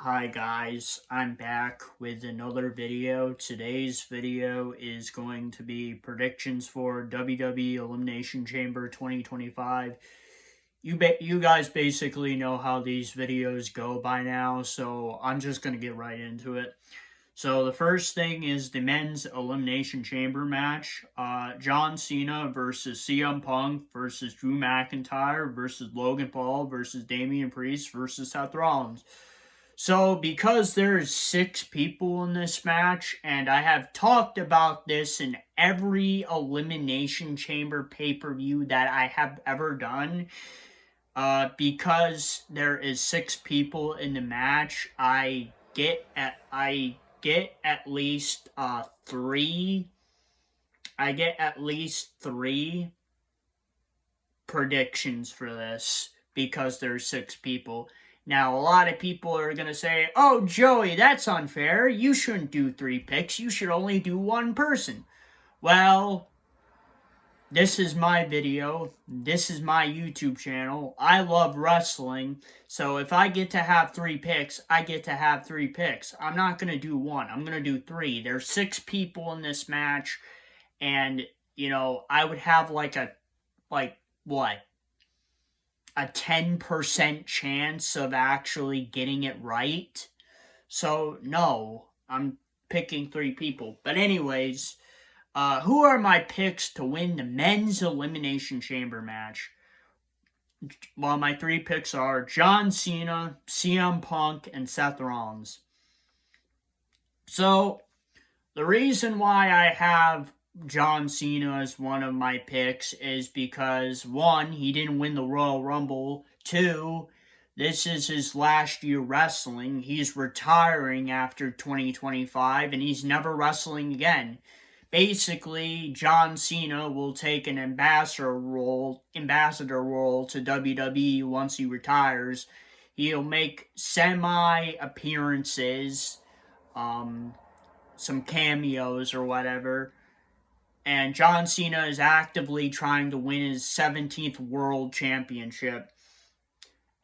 Hi guys, I'm back with another video. Today's video is going to be predictions for WWE Elimination Chamber 2025. You guys basically know how these videos go by now, so I'm just going to get right into it. So the first thing is the men's Elimination Chamber match. John Cena versus CM Punk versus Drew McIntyre versus Logan Paul versus Damian Priest versus Seth Rollins. So, because there's 6 people in this match, and I have talked about this in every Elimination Chamber pay-per-view that I have ever done, because there is 6 people in the match, I get at least 3. I get at least 3 predictions for this because there's 6 people. Now, a lot of people are going to say, oh, Joey, that's unfair. You shouldn't do 3 picks. You should only do 1 person. Well, this is my video. This is my YouTube channel. I love wrestling. So if I get to have 3 picks, I get to have 3 picks. I'm not going to do 1. I'm going to do 3. There's 6 people in this match. And, I would have a 10% chance of actually getting it right. So, no, I'm picking 3 people. But anyways, who are my picks to win the men's Elimination Chamber match? Well, my 3 picks are John Cena, CM Punk, and Seth Rollins. So, the reason why I have John Cena as one of my picks is because, 1, he didn't win the Royal Rumble. 2, this is his last year wrestling. He's retiring after 2025, and he's never wrestling again. Basically, John Cena will take an ambassador role to WWE once he retires. He'll make semi-appearances, some cameos or whatever. And John Cena is actively trying to win his 17th World Championship.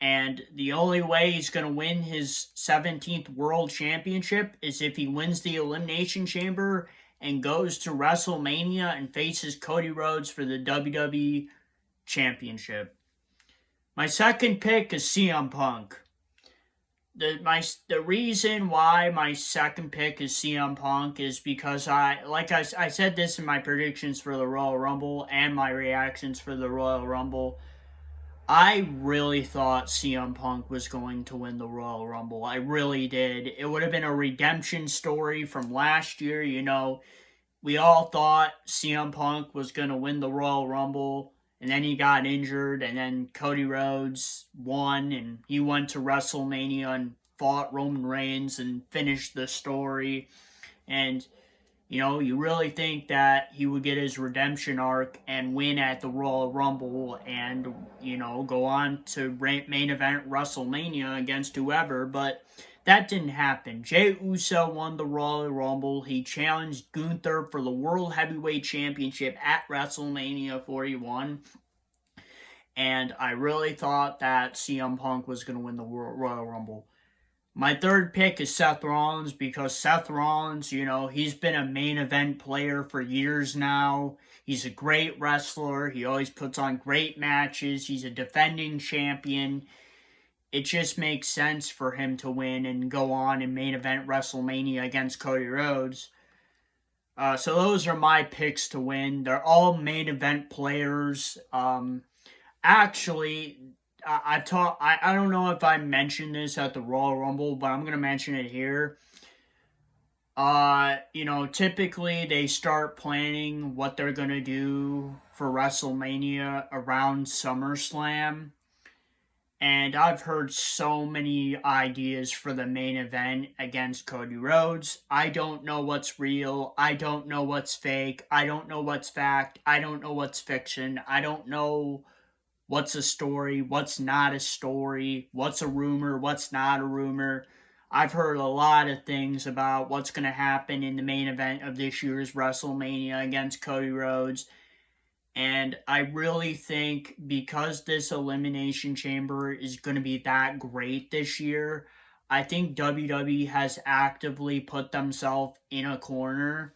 And the only way he's going to win his 17th World Championship is if he wins the Elimination Chamber and goes to WrestleMania and faces Cody Rhodes for the WWE Championship. My second pick is CM Punk. The reason why my second pick is CM Punk is because I said this in my predictions for the Royal Rumble and my reactions for the Royal Rumble. I really thought CM Punk was going to win the Royal Rumble. I really did. It would have been a redemption story from last year. We all thought CM Punk was going to win the Royal Rumble. And then he got injured, and then Cody Rhodes won, and he went to WrestleMania and fought Roman Reigns and finished the story. And, you really think that he would get his redemption arc and win at the Royal Rumble and, go on to main event WrestleMania against whoever, but that didn't happen. Jey Uso won the Royal Rumble. He challenged Gunther for the World Heavyweight Championship at WrestleMania 41. And I really thought that CM Punk was going to win the Royal Rumble. My third pick is Seth Rollins because Seth Rollins, he's been a main event player for years now. He's a great wrestler. He always puts on great matches. He's a defending champion. It just makes sense for him to win and go on and main event WrestleMania against Cody Rhodes. So those are my picks to win. They're all main event players. Actually, I don't know if I mentioned this at the Royal Rumble, but I'm going to mention it here. Typically they start planning what they're going to do for WrestleMania around SummerSlam. And I've heard so many ideas for the main event against Cody Rhodes. I don't know what's real. I don't know what's fake. I don't know what's fact. I don't know what's fiction. I don't know what's a story, what's not a story, what's a rumor, what's not a rumor. I've heard a lot of things about what's going to happen in the main event of this year's WrestleMania against Cody Rhodes. And I really think because this Elimination Chamber is going to be that great this year, I think WWE has actively put themselves in a corner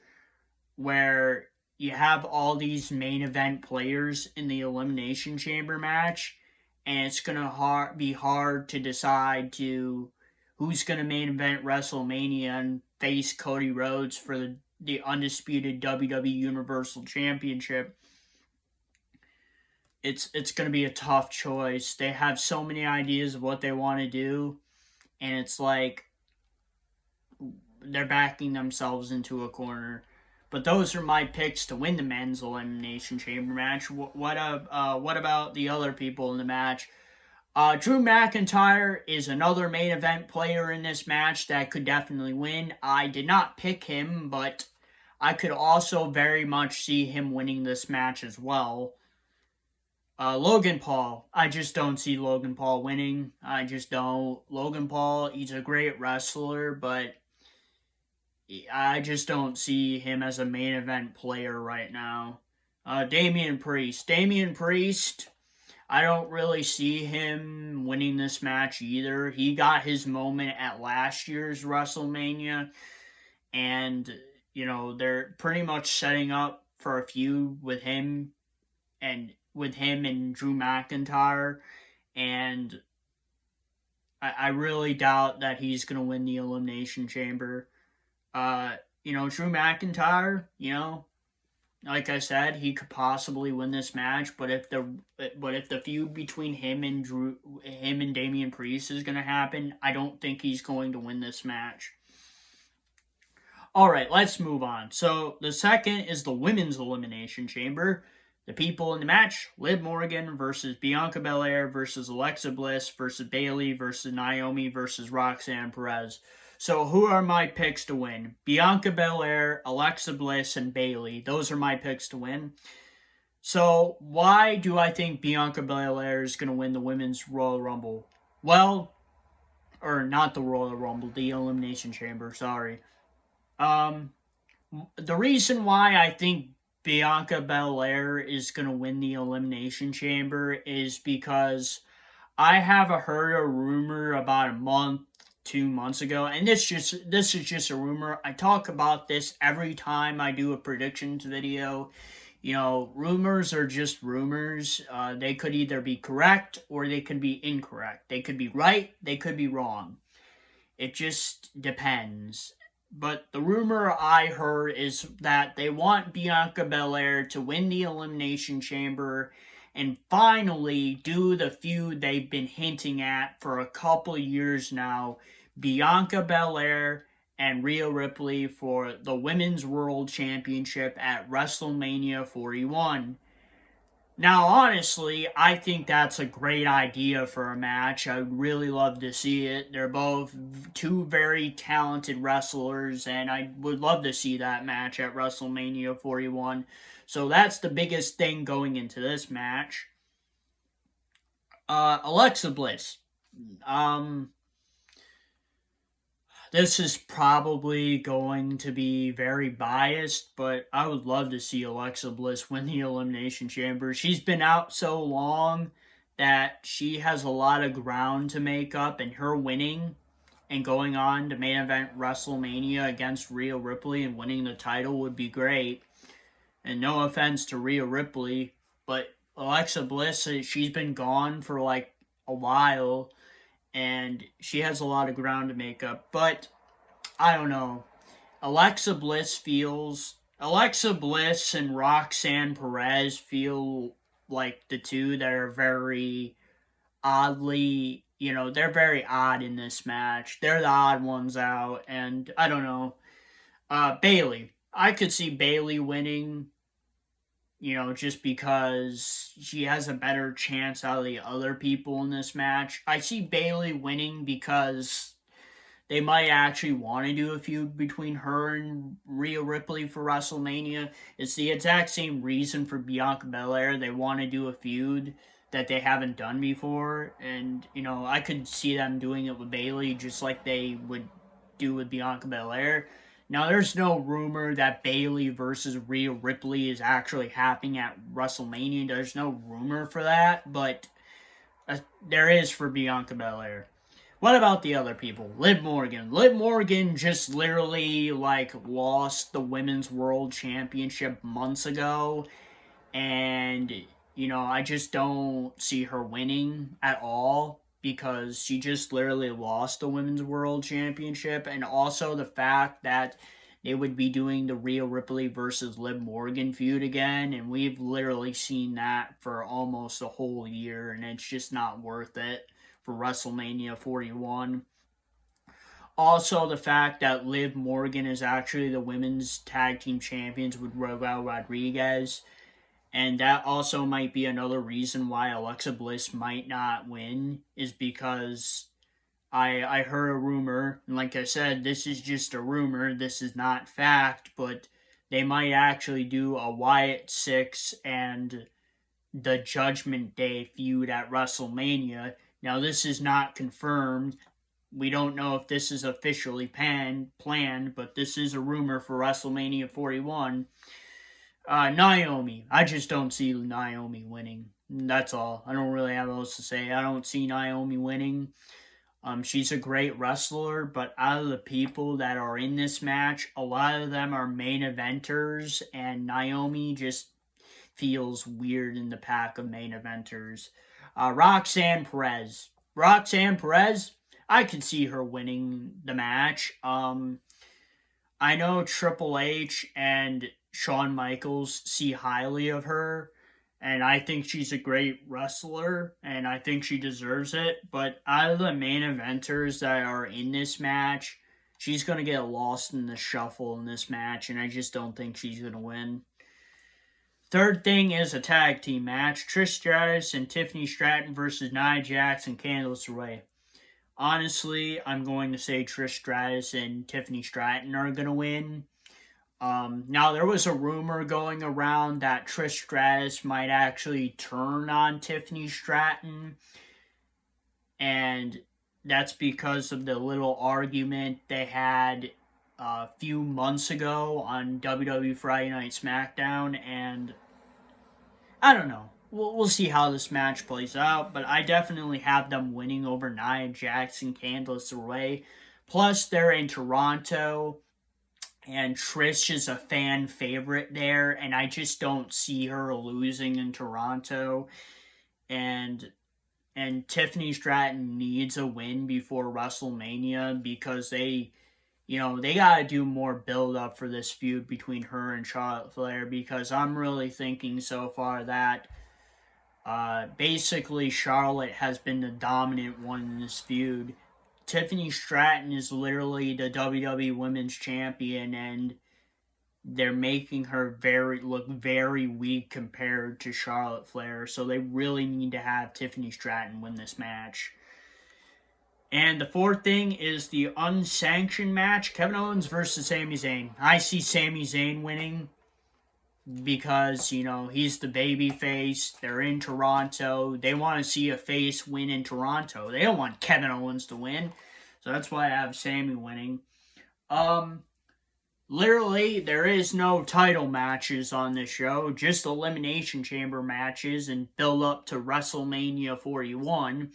where you have all these main event players in the Elimination Chamber match, and it's gonna be hard to decide who's gonna main event WrestleMania and face Cody Rhodes for the undisputed WWE Universal Championship. It's gonna be a tough choice. They have so many ideas of what they want to do, and it's like they're backing themselves into a corner. But those are my picks to win the men's elimination chamber match. What about the other people in the match? Drew McIntyre is another main event player in this match that could definitely win. I did not pick him, but I could also very much see him winning this match as well. Logan Paul. I just don't see Logan Paul winning. I just don't. Logan Paul, he's a great wrestler, but I just don't see him as a main event player right now. Damian Priest. Damian Priest, I don't really see him winning this match either. He got his moment at last year's WrestleMania, and, they're pretty much setting up for a feud with him and Drew McIntyre, and I really doubt that he's going to win the Elimination Chamber. Drew McIntyre, like I said, he could possibly win this match, but if the feud between him and Damian Priest is going to happen, I don't think he's going to win this match. All right, let's move on. So the second is the women's elimination chamber. The people in the match: Liv Morgan versus Bianca Belair versus Alexa Bliss versus Bayley versus Naomi versus Roxanne Perez. So who are my picks to win? Bianca Belair, Alexa Bliss, and Bayley. Those are my picks to win. So why do I think Bianca Belair is going to win the Women's Royal Rumble? Well, or not the Royal Rumble, the Elimination Chamber, sorry. The reason why I think Bianca Belair is going to win the Elimination Chamber is because I have heard a rumor about a month, 2 months ago, and this is just a rumor. I talk about this every time I do a predictions video. Rumors are just rumors. They could either be correct or they could be incorrect. They could be right, they could be wrong. It just depends. But the rumor I heard is that they want Bianca Belair to win the Elimination Chamber and finally do the feud they've been hinting at for a couple of years now. Bianca Belair and Rhea Ripley for the Women's World Championship at WrestleMania 41. Now, honestly, I think that's a great idea for a match. I would really love to see it. They're both two very talented wrestlers, and I would love to see that match at WrestleMania 41. So that's the biggest thing going into this match. Alexa Bliss. This is probably going to be very biased, but I would love to see Alexa Bliss win the Elimination Chamber. She's been out so long that she has a lot of ground to make up, and her winning and going on to main event WrestleMania against Rhea Ripley and winning the title would be great. And no offense to Rhea Ripley, but Alexa Bliss, she's been gone for like a while, and she has a lot of ground to make up. But I don't know. Alexa Bliss and Roxanne Perez feel like the two that are very oddly, they're very odd in this match. They're the odd ones out, and I don't know. Bayley. I could see Bayley winning, just because she has a better chance out of the other people in this match. I see Bayley winning because they might actually want to do a feud between her and Rhea Ripley for WrestleMania. It's the exact same reason for Bianca Belair. They want to do a feud that they haven't done before. And, I could see them doing it with Bayley just like they would do with Bianca Belair. Now, there's no rumor that Bayley versus Rhea Ripley is actually happening at WrestleMania. There's no rumor for that, but there is for Bianca Belair. What about the other people? Liv Morgan. Liv Morgan just literally lost the women's world championship months ago, and I just don't see her winning at all because she just literally lost the women's world championship, and also the fact that they would be doing the Rhea Ripley versus Liv Morgan feud again, and we've literally seen that for almost a whole year, and it's just not worth it for WrestleMania 41. Also, the fact that Liv Morgan is actually the women's tag team champions with Raquel Rodriguez, and that also might be another reason why Alexa Bliss might not win, is because I heard a rumor, and like I said, this is just a rumor, this is not fact, but they might actually do a Wyatt 6 and the Judgment Day feud at WrestleMania. Now, this is not confirmed. We don't know if this is officially planned, but this is a rumor for WrestleMania 41. Naomi. I just don't see Naomi winning. That's all. I don't really have else to say. I don't see Naomi winning. She's a great wrestler, but out of the people that are in this match, a lot of them are main eventers, and Naomi just feels weird in the pack of main eventers. Roxanne Perez. Roxanne Perez, I could see her winning the match. I know Triple H and Shawn Michaels see highly of her, and I think she's a great wrestler, and I think she deserves it. But out of the main eventers that are in this match, she's going to get lost in the shuffle in this match, and I just don't think she's going to win. Third thing is a tag team match. Trish Stratus and Tiffany Stratton versus Nia Jax and Candice LeRae. Honestly, I'm going to say Trish Stratus and Tiffany Stratton are going to win. Now, there was a rumor going around that Trish Stratus might actually turn on Tiffany Stratton, and that's because of the little argument they had a few months ago on WWE Friday Night SmackDown, and I don't know. We'll see how this match plays out, but I definitely have them winning over Nia Jax and Candice LeRae. Plus, they're in Toronto, and Trish is a fan favorite there, and I just don't see her losing in Toronto. And Tiffany Stratton needs a win before WrestleMania because they gotta do more build up for this feud between her and Charlotte Flair, because I'm really thinking so far that basically Charlotte has been the dominant one in this feud. Tiffany Stratton is literally the WWE Women's Champion, and they're making her look very weak compared to Charlotte Flair, so they really need to have Tiffany Stratton win this match. And the fourth thing is the unsanctioned match, Kevin Owens versus Sami Zayn. I see Sami Zayn winning because, he's the baby face. They're in Toronto. They want to see a face win in Toronto. They don't want Kevin Owens to win. So that's why I have Sami winning. Literally, there is no title matches on this show, just Elimination Chamber matches and build up to WrestleMania 41.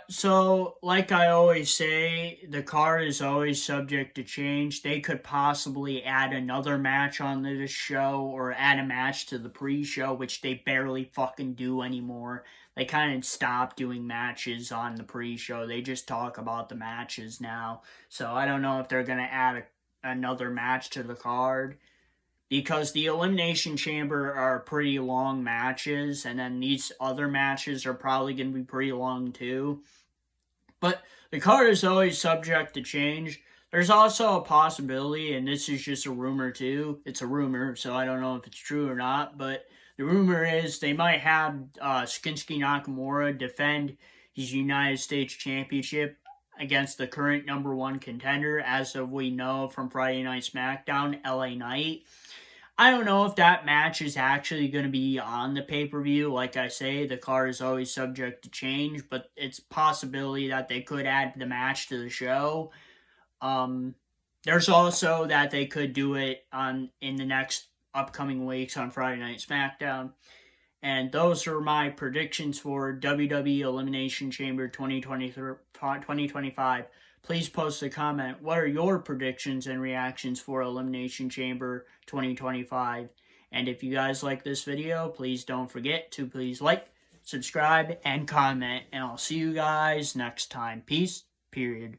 So, like I always say, the card is always subject to change. They could possibly add another match on this show, or add a match to the pre-show, which they barely fucking do anymore. They kind of stopped doing matches on the pre-show. They just talk about the matches now. So, I don't know if they're going to add another match to the card, because the Elimination Chamber are pretty long matches, and then these other matches are probably going to be pretty long too. But the card is always subject to change. There's also a possibility, and this is just a rumor too. It's a rumor, so I don't know if it's true or not, but the rumor is they might have Shinsuke Nakamura defend his United States Championship against the current number one contender, as of we know from Friday Night SmackDown, LA Knight. I don't know if that match is actually going to be on the pay-per-view. Like I say, the card is always subject to change, but it's a possibility that they could add the match to the show. There's also that they could do it in the next upcoming weeks on Friday Night SmackDown. And those are my predictions for WWE Elimination Chamber 2025. Please post a comment. What are your predictions and reactions for Elimination Chamber 2025? And if you guys like this video, please don't forget to please like, subscribe, and comment. And I'll see you guys next time. Peace, period.